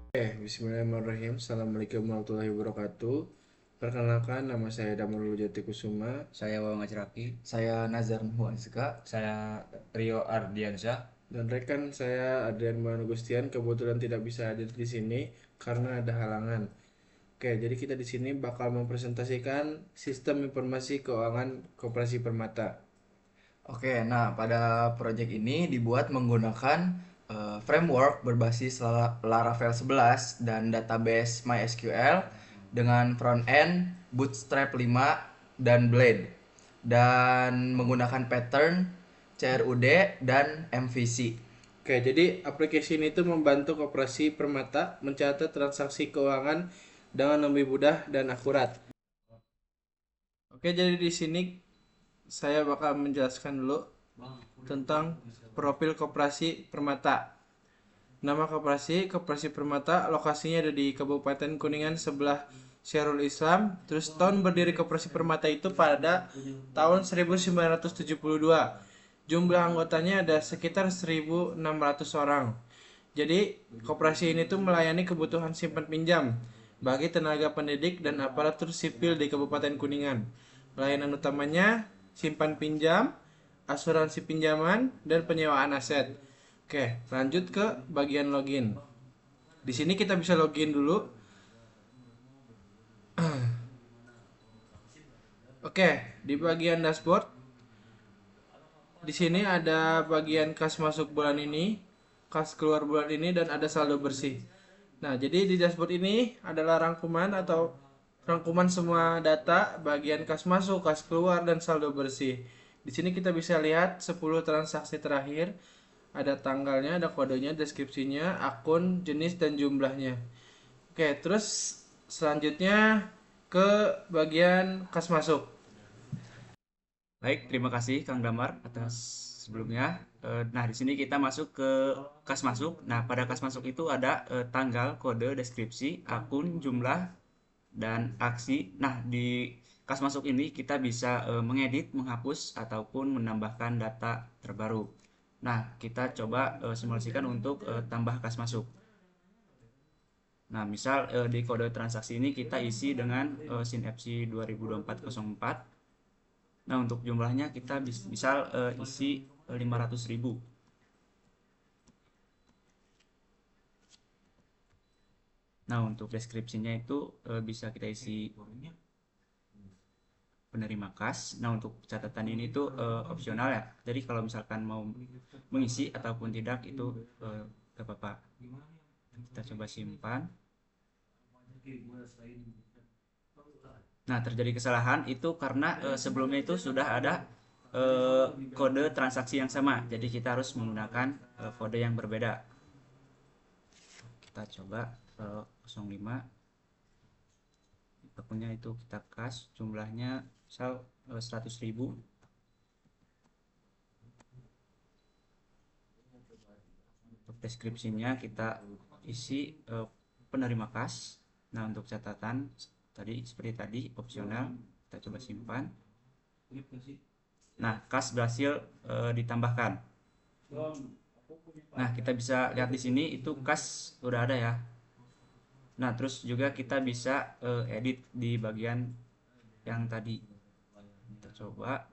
Bismillahirrahmanirrahim. Assalamualaikum warahmatullahi wabarakatuh. Perkenalkan, nama saya Damarul Jati Kusuma. Saya Wawan Raki. Saya Nazar Nuanska. Saya Rio Ardiansyah. Dan rekan saya Adrian Banu Gustian kebetulan tidak bisa hadir di sini karena ada halangan. Jadi kita di sini bakal mempresentasikan sistem informasi keuangan Koperasi Permata. Oke, nah pada proyek ini dibuat menggunakan framework berbasis Laravel 11 dan database MySQL dengan front end Bootstrap 5 dan Blade dan menggunakan pattern CRUD dan MVC. Jadi aplikasi ini tuh membantu Koperasi Permata mencatat transaksi keuangan dengan lebih mudah dan akurat. Jadi di sini saya bakal menjelaskan dulu tentang profil Koperasi Permata. Nama Koperasi Permata, lokasinya ada di Kabupaten Kuningan sebelah Syahrul Islam. Terus tahun berdiri Koperasi Permata itu pada tahun 1972. Jumlah anggotanya ada sekitar 1.600 orang. Jadi koperasi ini tuh melayani kebutuhan simpan pinjam bagi tenaga pendidik dan aparatur sipil di Kabupaten Kuningan. Layanan utamanya simpan pinjam, asuransi pinjaman, dan penyewaan aset. Lanjut ke bagian login. Di sini kita bisa login dulu. Di bagian dashboard, di sini ada bagian kas masuk bulan ini, kas keluar bulan ini, dan ada saldo bersih. Nah, jadi di dashboard ini adalah rangkuman semua data bagian kas masuk, kas keluar, dan saldo bersih. Di sini kita bisa lihat 10 transaksi terakhir, ada tanggalnya, ada kodenya, deskripsinya, akun, jenis, dan jumlahnya. Terus selanjutnya ke bagian kas masuk. Baik, terima kasih Kang Damar atas sebelumnya. Nah, di sini kita masuk ke kas masuk. Nah, pada kas masuk itu ada tanggal, kode, deskripsi, akun, jumlah, dan aksi. Nah, di kas masuk ini kita bisa mengedit, menghapus, ataupun menambahkan data terbaru. Nah, kita coba simulasikan untuk tambah kas masuk. Nah, misal di kode transaksi ini kita isi dengan SYN-FC 2024-04. Nah, untuk jumlahnya kita misal isi 500.000. Nah, untuk deskripsinya itu bisa kita isi penerima kas. Nah, untuk catatan ini tuh opsional ya. Jadi kalau misalkan mau mengisi ataupun tidak itu gak apa-apa. Kita coba simpan. Nah, terjadi kesalahan itu karena sebelumnya itu sudah ada kode transaksi yang sama. Jadi kita harus menggunakan kode yang berbeda. Kita coba 05. Akunnya itu kita kas, jumlahnya misal 100.000. Untuk deskripsinya kita isi penerima kas. Nah, untuk catatan tadi seperti tadi opsional, kita coba simpan. Nah, kas berhasil ditambahkan. Nah, kita bisa lihat di sini itu kas udah ada ya. Nah, terus juga kita bisa edit di bagian yang tadi. Kita coba.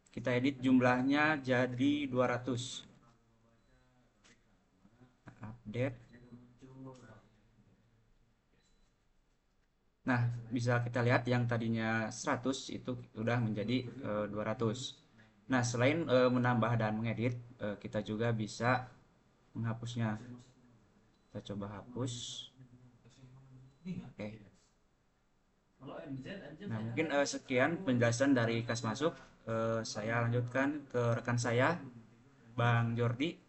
Kita edit jumlahnya jadi 200. Update. Nah, bisa kita lihat yang tadinya 100 itu udah menjadi 200. Nah, selain menambah dan mengedit, kita juga bisa menghapusnya. Kita coba hapus. Oke. Nah, mungkin sekian penjelasan dari kas masuk. Saya lanjutkan ke rekan saya, Bang Jordi.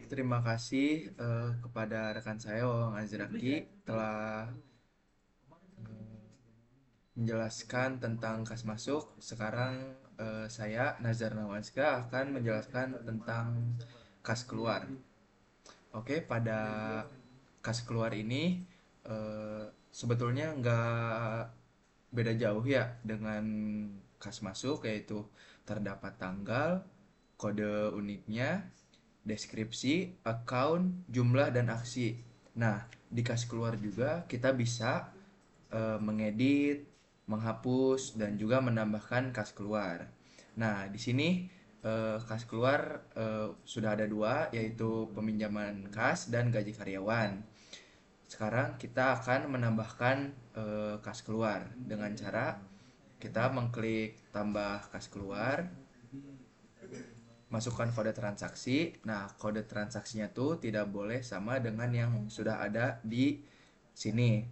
Terima kasih kepada rekan saya Wawan Azraki telah menjelaskan tentang kas masuk. Sekarang saya Nazar Nawanska akan menjelaskan tentang kas keluar. Pada kas keluar ini sebetulnya nggak beda jauh ya dengan kas masuk, yaitu terdapat tanggal, kode uniknya, deskripsi, account, jumlah, dan aksi. Nah, di kas keluar juga kita bisa mengedit, menghapus, dan juga menambahkan kas keluar. Nah, di sini kas keluar sudah ada dua, yaitu peminjaman kas dan gaji karyawan. Sekarang kita akan menambahkan kas keluar dengan cara kita mengklik tambah kas keluar, masukkan kode transaksi. Nah, kode transaksinya tuh tidak boleh sama dengan yang sudah ada di sini.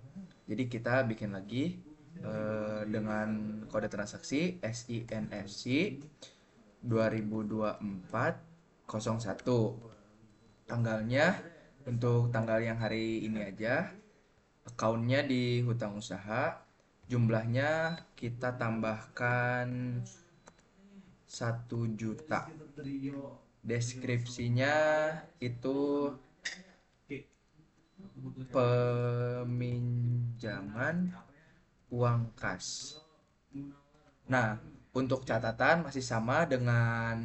Jadi kita bikin lagi dengan kode transaksi SINFC 2024-01. Tanggalnya untuk tanggal yang hari ini aja. Akunnya di hutang usaha. Jumlahnya kita tambahkan 1 juta. Deskripsinya itu peminjaman uang kas. Nah, untuk catatan masih sama dengan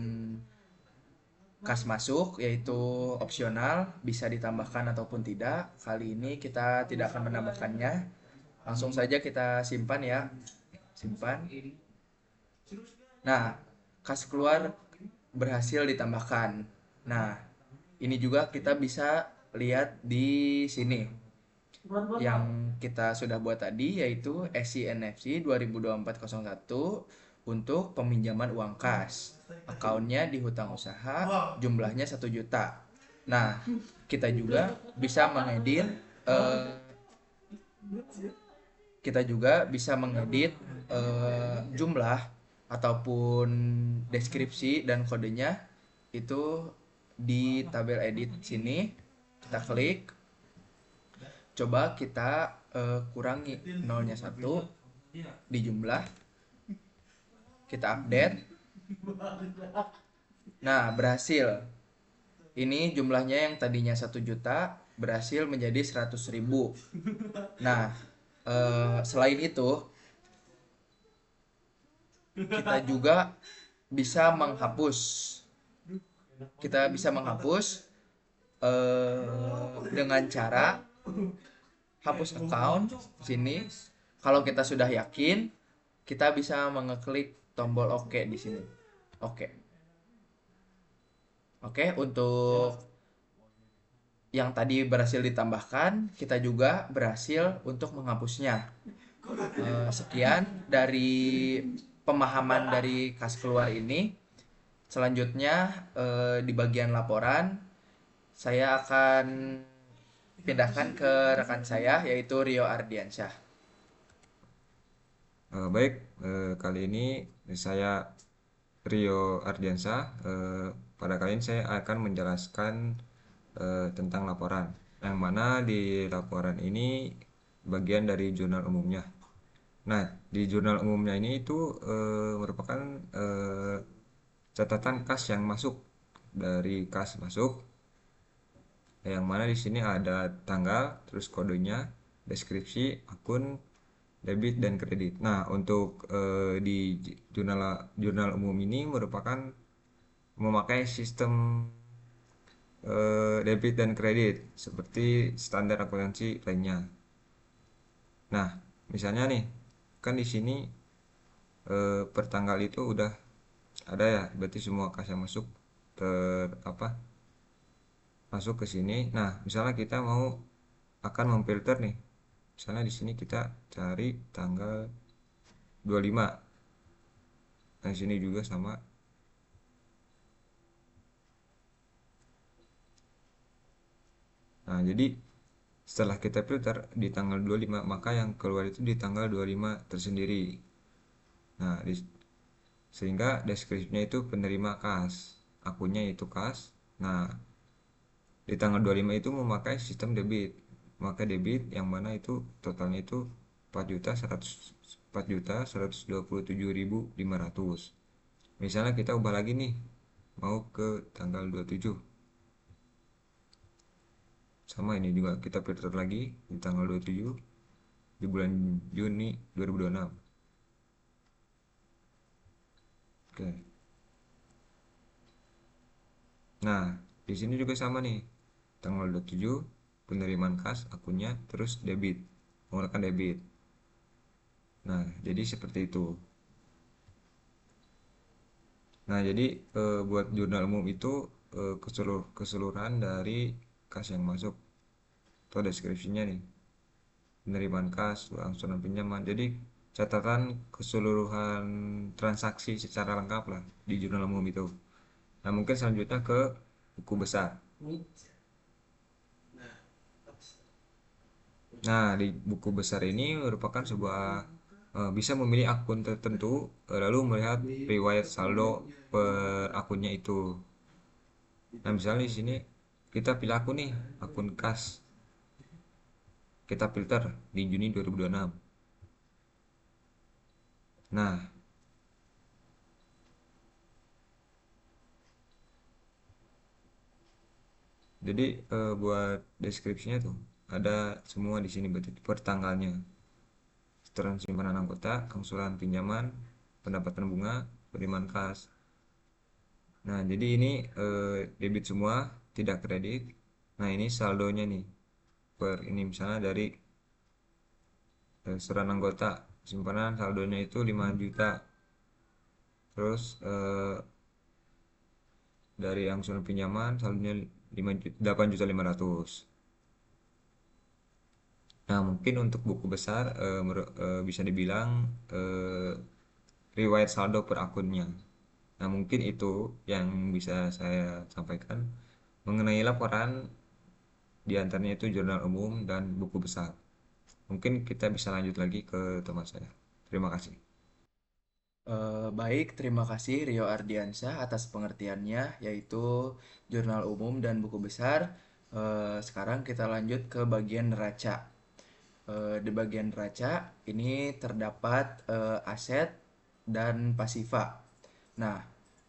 kas masuk, yaitu opsional, bisa ditambahkan ataupun tidak. Kali ini kita tidak akan menambahkannya. Langsung saja kita simpan ya. Simpan. Nah, kas keluar berhasil ditambahkan. Nah, ini juga kita bisa lihat di sini yang kita sudah buat tadi, yaitu SINFC 2024-01 untuk peminjaman uang kas. Akunnya di hutang usaha, jumlahnya 1 juta. Nah, kita juga bisa mengedit jumlah ataupun deskripsi dan kodenya itu di tabel edit sini. Kita klik, coba kita kurangi 0-nya 1 di jumlah, kita update. Nah, berhasil. Ini jumlahnya yang tadinya 1 juta berhasil menjadi 100.000. Nah, selain itu kita juga bisa menghapus. Dengan cara hapus account sini. Kalau kita sudah yakin, kita bisa mengeklik tombol OK di sini. Oke, untuk yang tadi berhasil ditambahkan, kita juga berhasil untuk menghapusnya. Sekian dari pemahaman dari kas keluar ini. Selanjutnya di bagian laporan, saya akan pindahkan ke rekan saya, yaitu Rio Ardiansyah. Baik, kali ini saya Rio Ardiansyah. Pada kali ini saya akan menjelaskan tentang laporan, yang mana di laporan ini bagian dari jurnal umumnya. Nah, di jurnal umumnya ini itu merupakan catatan kas yang masuk dari kas masuk, yang mana di sini ada tanggal, terus kodenya, deskripsi, akun, debit dan kredit. Nah, untuk di jurnal umum ini merupakan memakai sistem debit dan kredit seperti standar akuntansi lainnya. Nah, misalnya nih, kan di sini per tanggal itu udah ada ya, berarti semua kas yang masuk masuk ke sini. Nah, misalnya kita mau akan memfilter nih. Misalnya di sini kita cari tanggal 25. Nah, di sini juga sama. Nah, jadi setelah kita filter di tanggal 25, maka yang keluar itu di tanggal 25 tersendiri. Nah, sehingga deskripsinya itu penerima kas, akunnya itu kas. Nah, di tanggal 25 itu memakai sistem debit. Maka debit yang mana itu totalnya itu 4.127.500. Misalnya kita ubah lagi nih, mau ke tanggal 27. Sama, ini juga kita filter lagi di tanggal 27 di bulan Juni 2026. Oke. Nah, Di sini juga sama nih, tanggal 27 penerimaan kas akunnya, terus debit, menggunakan debit. Nah, jadi seperti itu. Nah, jadi buat jurnal umum itu keseluruhan dari kas yang masuk atau deskripsinya nih. Penerimaan kas, angsuran pinjaman. Jadi catatan keseluruhan transaksi secara lengkap lah di jurnal umum itu. Nah, mungkin selanjutnya ke buku besar. Nah, di buku besar ini merupakan sebuah bisa memilih akun tertentu, lalu melihat riwayat saldo per akunnya itu. Nah, misalnya di sini kita pilih akun nih, akun kas. Kita filter di Juni 2026. Nah, jadi buat deskripsinya tuh ada semua di sini berarti per tanggalnya. Setoran simpanan anggota, angsuran pinjaman, pendapatan bunga, penerimaan kas. Nah, jadi ini debit semua, tidak kredit. Nah, ini saldonya nih. Per ini misalnya dari setoran anggota, simpanan saldonya itu 5 juta. Terus dari angsuran pinjaman saldonya 8.500.000. Nah, mungkin untuk buku besar bisa dibilang riwayat saldo per akunnya. Nah, mungkin itu yang bisa saya sampaikan mengenai laporan, di antaranya itu jurnal umum dan buku besar. Mungkin kita bisa lanjut lagi ke teman saya. Terima kasih. Baik, terima kasih Rio Ardiansyah atas pengertiannya, yaitu jurnal umum dan buku besar. Sekarang kita lanjut ke bagian neraca. Di bagian neraca ini terdapat aset dan pasifa. Nah,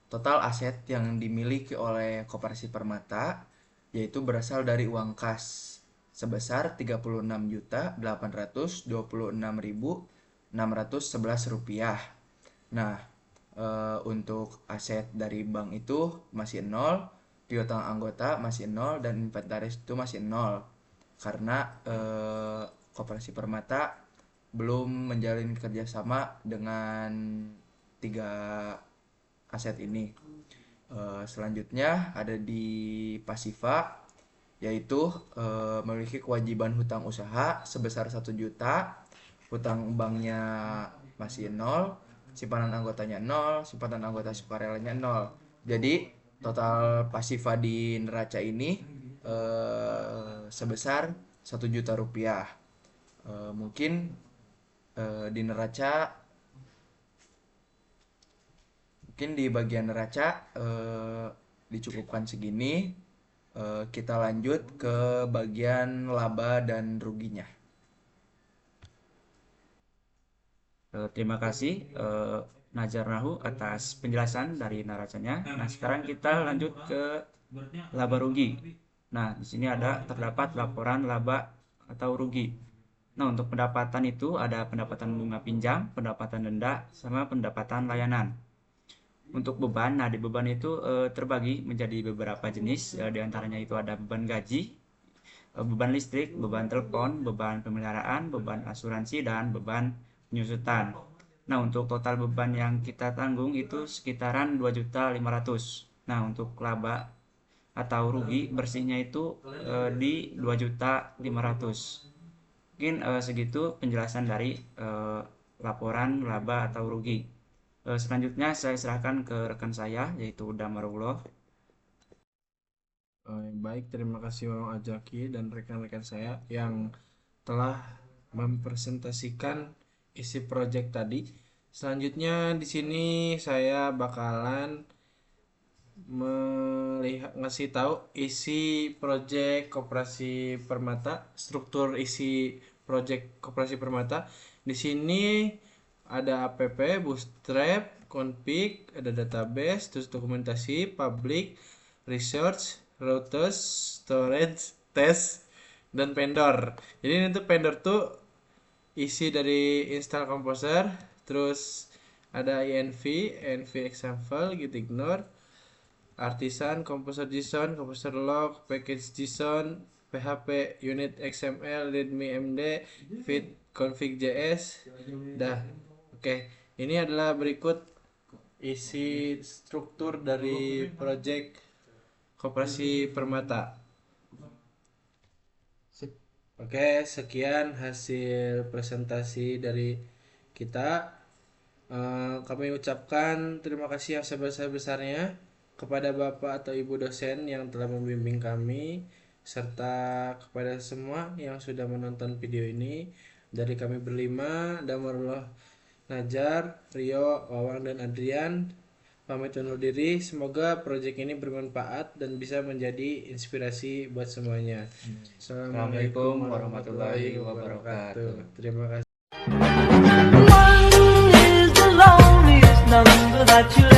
total aset yang dimiliki oleh Koperasi Permata yaitu berasal dari uang kas sebesar Rp36.826.611. Nah, untuk aset dari bank itu masih nol, piutang anggota masih nol, dan inventaris itu masih nol. Karena Koperasi Permata belum menjalin kerjasama dengan 3 aset ini. Selanjutnya ada di pasifa, yaitu memiliki kewajiban hutang usaha sebesar 1 juta, hutang banknya masih nol, simpanan anggotanya nol, simpanan anggota sukarelanya nol. Jadi total pasifa di neraca ini sebesar 1 juta rupiah. Mungkin di neraca, mungkin di bagian neraca dicukupkan segini. Kita lanjut ke bagian laba dan ruginya. Terima kasih Najar Nahu atas penjelasan dari neracanya. Nah, sekarang kita lanjut ke laba rugi. Nah, di sini terdapat laporan laba atau rugi. Nah, untuk pendapatan itu ada pendapatan bunga pinjam, pendapatan denda, sama pendapatan layanan. Untuk beban, nah di beban itu terbagi menjadi beberapa jenis. Di antaranya itu ada beban gaji, beban listrik, beban telepon, beban pemeliharaan, beban asuransi, dan beban penyusutan. Nah, untuk total beban yang kita tanggung itu sekitaran 2.500.000. Nah, untuk laba atau rugi bersihnya itu di 2.500.000. Mungkin segitu penjelasan dari laporan laba atau rugi. Selanjutnya saya serahkan ke rekan saya, yaitu Damarullah. Baik, terima kasih Bang Ajaki dan rekan-rekan saya yang telah mempresentasikan isi project tadi. Selanjutnya di sini saya bakalan ngasih tahu isi project Koperasi Permata, struktur isi project Koperasi Permata. Di sini ada app, bootstrap, config, ada database, terus dokumentasi, public, research, routers, storage, test, dan vendor. Jadi ini tuh vendor tuh isi dari install composer, terus ada env example, git ignore, Artisan, Composer JSON, Composer Log, Package JSON, PHP, Unit XML, Readme MD, Fit, Config.js. Dah. Oke, ini adalah berikut isi struktur dari project Koperasi Permata. Oke, sekian hasil presentasi dari kita. Kami ucapkan terima kasih yang sebesar-besarnya kepada Bapak atau Ibu dosen yang telah membimbing kami, serta kepada semua yang sudah menonton video ini. Dari kami berlima, Damarullah, Najar, Rio, Wawang, dan Adrian pamit undur diri. Semoga proyek ini bermanfaat dan bisa menjadi inspirasi buat semuanya. Assalamualaikum warahmatullahi wabarakatuh. Terima kasih. One is the loneliest number that you